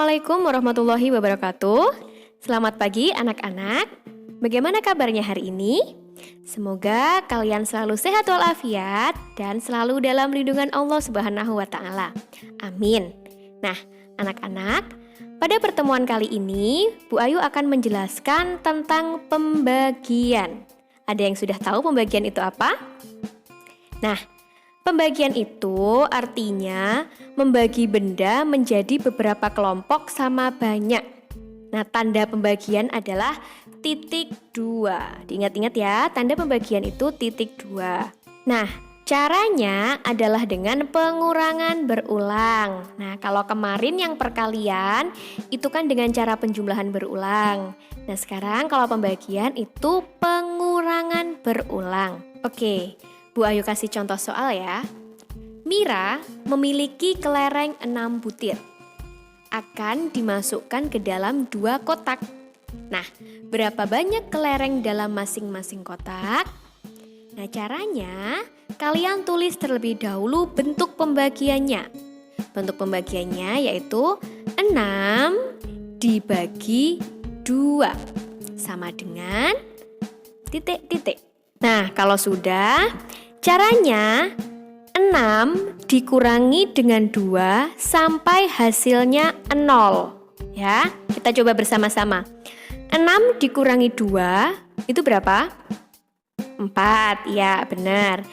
Assalamualaikum warahmatullahi wabarakatuh. Selamat pagi anak-anak. Bagaimana kabarnya hari ini? Semoga kalian selalu sehat walafiat dan selalu dalam lindungan Allah Subhanahu wa taala. Amin. Nah, anak-anak, pada pertemuan kali ini Bu Ayu akan menjelaskan tentang pembagian. Ada yang sudah tahu pembagian itu apa? Nah, pembagian itu artinya membagi benda menjadi beberapa kelompok sama banyak. Nah, tanda pembagian adalah titik 2. Diingat-ingat ya, tanda pembagian itu titik 2. Nah, caranya adalah dengan pengurangan berulang. Nah, kalau kemarin yang perkalian, itu kan dengan cara penjumlahan berulang. Nah, sekarang kalau pembagian itu pengurangan berulang. Oke. Bu Ayu kasih contoh soal ya. Mira memiliki kelereng 6 butir. Akan dimasukkan ke dalam 2 kotak. Nah, berapa banyak kelereng dalam masing-masing kotak? Nah, caranya kalian tulis terlebih dahulu bentuk pembagiannya. Bentuk pembagiannya yaitu 6 dibagi 2 sama dengan titik-titik. Nah, kalau sudah, caranya 6 dikurangi dengan 2 sampai hasilnya 0. Ya, kita coba bersama-sama. 6 dikurangi 2 itu berapa? 4, ya benar.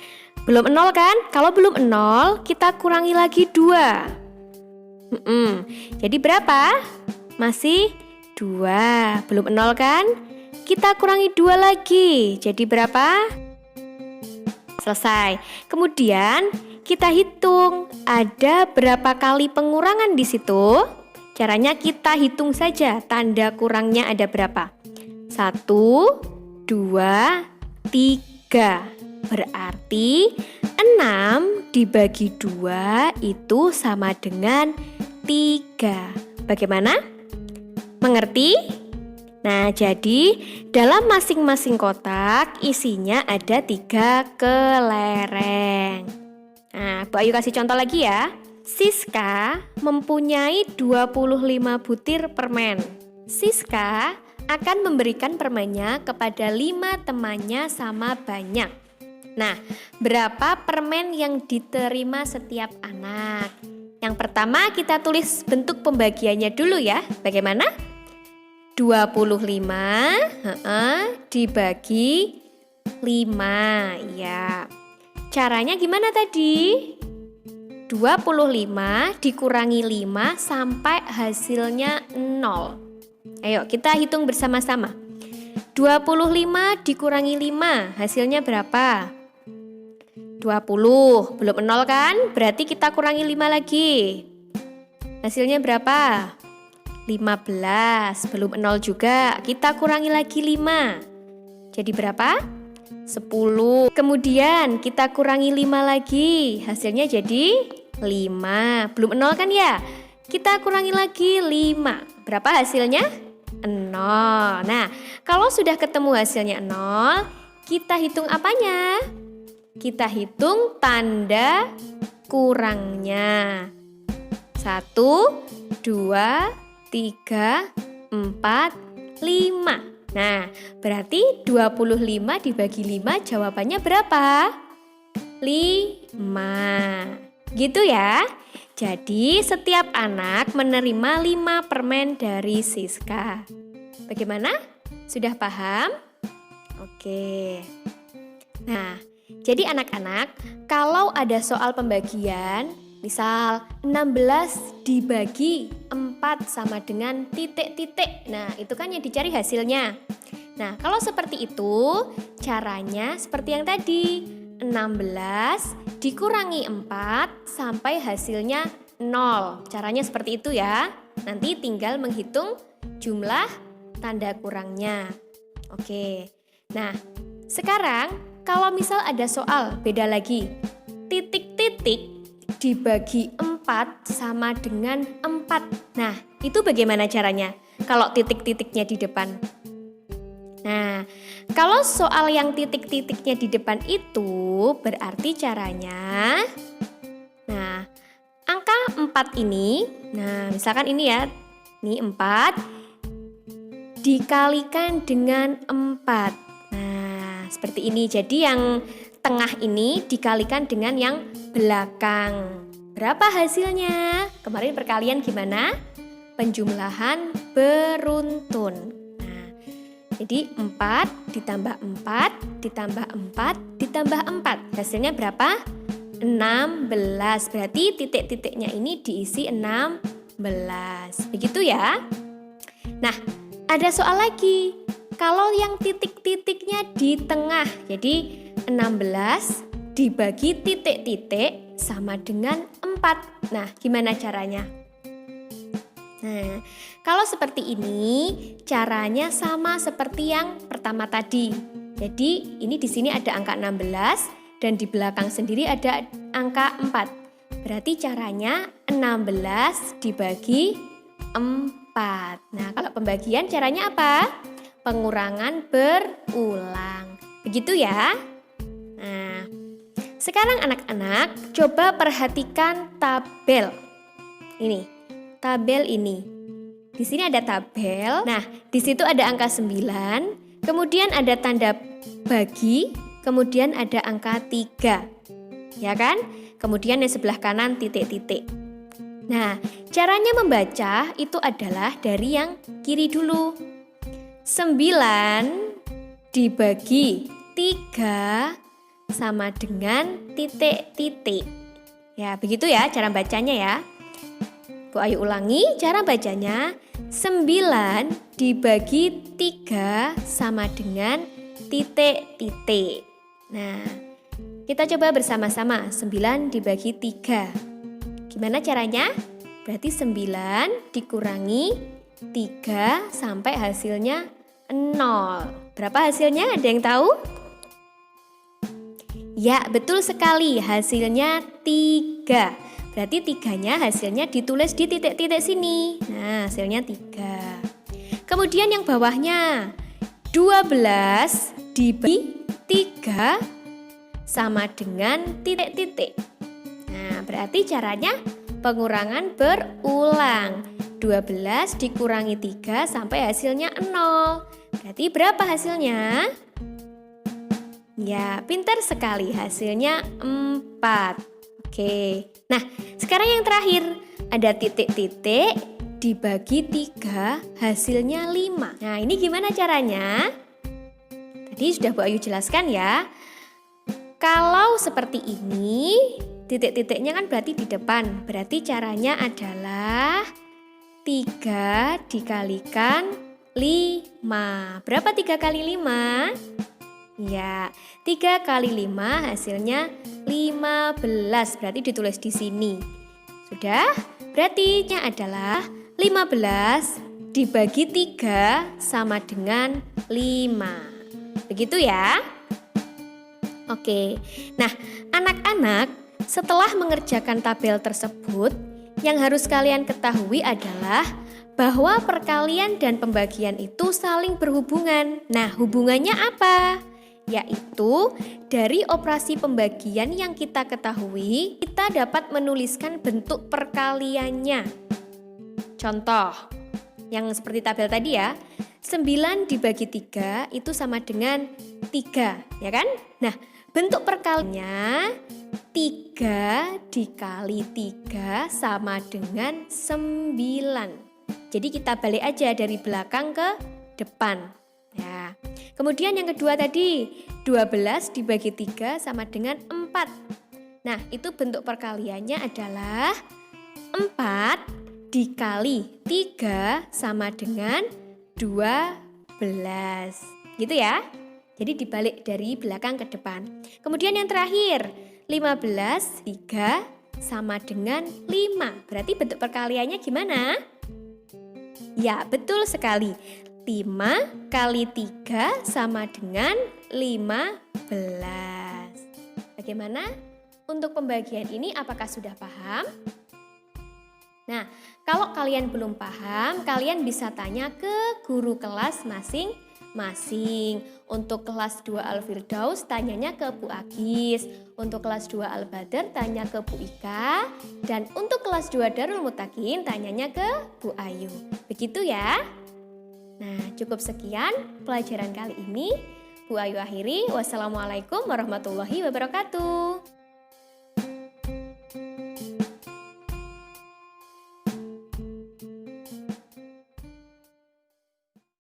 Belum 0 kan? Kalau belum 0, kita kurangi lagi 2. Jadi berapa? Masih 2. Belum 0 kan? Kita kurangi 2 lagi. Jadi berapa? Selesai. Kemudian kita hitung ada berapa kali pengurangan di situ. Caranya kita hitung saja tanda kurangnya ada berapa. 1, 2, 3. Berarti 6 dibagi 2 itu sama dengan 3. Bagaimana? Mengerti? Nah, jadi dalam masing-masing kotak isinya ada 3 kelereng. Nah, Bu Ayu kasih contoh lagi ya. Siska mempunyai 25 butir permen. Siska akan memberikan permennya kepada 5 temannya sama banyak. Nah, berapa permen yang diterima setiap anak? Yang pertama kita tulis bentuk pembagiannya dulu ya. Bagaimana? 25 dibagi 5 ya. Caranya gimana tadi? 25 dikurangi 5 sampai hasilnya 0. Ayo kita hitung bersama-sama. 25 dikurangi 5 hasilnya berapa? 20. Belum 0 kan? Berarti kita kurangi 5 lagi. Hasilnya berapa? 15, belum 0 juga, kita kurangi lagi 5. Jadi berapa? 10. Kemudian kita kurangi 5 lagi, hasilnya jadi 5. Belum 0 kan ya? Kita kurangi lagi 5. Berapa hasilnya? 0. Nah, kalau sudah ketemu hasilnya 0, kita hitung apanya? Kita hitung tanda kurangnya. 1, 2, 3, 4, 5. Nah, berarti 25 dibagi 5 jawabannya berapa? 5. Gitu ya. Jadi setiap anak menerima 5 permen dari Siska. Bagaimana? Sudah paham? Oke. Nah, jadi anak-anak, kalau ada soal pembagian, misal 16 dibagi 4 sama dengan titik-titik. Nah, itu kan yang dicari hasilnya. Nah, kalau seperti itu, caranya seperti yang tadi. 16 dikurangi 4 sampai hasilnya 0. Caranya seperti itu ya. Nanti tinggal menghitung jumlah tanda kurangnya. Oke. Nah, sekarang kalau misal ada soal beda lagi. Titik-titik dibagi 4 sama dengan 4. Nah, itu bagaimana caranya? Kalau titik-titiknya di depan. Nah, kalau soal yang titik-titiknya di depan itu berarti caranya. Nah, angka 4 ini, nah misalkan ini ya, Ini 4 dikalikan dengan 4. Nah, seperti ini. Jadi yang tengah ini dikalikan dengan yang belakang. Berapa hasilnya? Kemarin perkalian gimana? Penjumlahan beruntun. Nah, jadi 4 ditambah 4 ditambah 4 ditambah 4. Hasilnya berapa? 16. Berarti titik-titiknya ini diisi 16. Begitu ya. Nah, ada soal lagi. Kalau yang titik-titiknya di tengah, jadi 16 dibagi titik-titik sama dengan 4. Nah, gimana caranya? Nah, kalau seperti ini, caranya sama seperti yang pertama tadi. Jadi, ini di sini ada angka 16 dan di belakang sendiri ada angka 4. Berarti caranya 16 dibagi 4. Nah, kalau pembagian caranya apa? Pengurangan berulang. Begitu ya? Nah, sekarang anak-anak coba perhatikan tabel. Ini, tabel ini. Di sini ada tabel. Nah, di situ ada angka 9, kemudian ada tanda bagi, kemudian ada angka 3. Ya kan? Kemudian yang sebelah kanan titik-titik. Nah, caranya membaca itu adalah dari yang kiri dulu. 9 dibagi 3 sama dengan titik-titik. Ya, begitu ya cara bacanya ya. Bu Ayu ulangi cara bacanya. 9 dibagi 3 sama dengan titik-titik. Nah, kita coba bersama-sama. 9 dibagi 3. Gimana caranya? Berarti 9 dikurangi 3 sampai hasilnya 0. Berapa hasilnya? Ada yang tahu? Ya, betul sekali. Hasilnya 3. Berarti 3-nya hasilnya ditulis di titik-titik sini. Nah, hasilnya 3. Kemudian yang bawahnya 12 dibagi 3 sama dengan titik-titik. Nah, berarti caranya pengurangan berulang. 12 dikurangi 3 sampai hasilnya 0. Berarti berapa hasilnya? Ya, pintar sekali. Hasilnya 4. Oke. Nah, sekarang yang terakhir. Ada titik-titik dibagi 3, hasilnya 5. Nah, ini gimana caranya? Tadi sudah Bu Ayu jelaskan ya. Kalau seperti ini, titik-titiknya kan berarti di depan. Berarti caranya adalah 3 dikalikan 5. Berapa 3 kali 5? Ya, 3 kali 5 hasilnya 15. Berarti ditulis di sini. Sudah? Berarti adalah 15 dibagi 3 sama dengan 5. Begitu ya? Oke. Nah, anak-anak, setelah mengerjakan tabel tersebut, yang harus kalian ketahui adalah bahwa perkalian dan pembagian itu saling berhubungan. Nah, hubungannya apa? Yaitu dari operasi pembagian yang kita ketahui, kita dapat menuliskan bentuk perkaliannya. Contoh, yang seperti tabel tadi ya, 9 dibagi 3 itu sama dengan 3, ya kan? Nah, bentuk perkaliannya 3 dikali 3 sama dengan 9. Jadi kita balik aja dari belakang ke depan. Ya. Kemudian yang kedua tadi, 12 dibagi 3 sama dengan 4. Nah, itu bentuk perkaliannya adalah 4 dikali 3 sama dengan 12. Gitu ya. Jadi dibalik dari belakang ke depan. Kemudian yang terakhir, 15 3 sama dengan 5. Berarti bentuk perkaliannya gimana? Ya, betul sekali. 5 kali 3 sama dengan 15. Bagaimana? Untuk pembagian ini apakah sudah paham? Nah, kalau kalian belum paham, kalian bisa tanya ke guru kelas Masing. Untuk kelas 2 Al-Firdaus tanyanya ke Bu Agis. Untuk kelas 2 Al-Badr tanya ke Bu Ika. Dan untuk kelas 2 Darul Muttaqin tanyanya ke Bu Ayu. Begitu ya. Nah, cukup sekian pelajaran kali ini. Bu Ayu akhiri. Wassalamualaikum warahmatullahi wabarakatuh.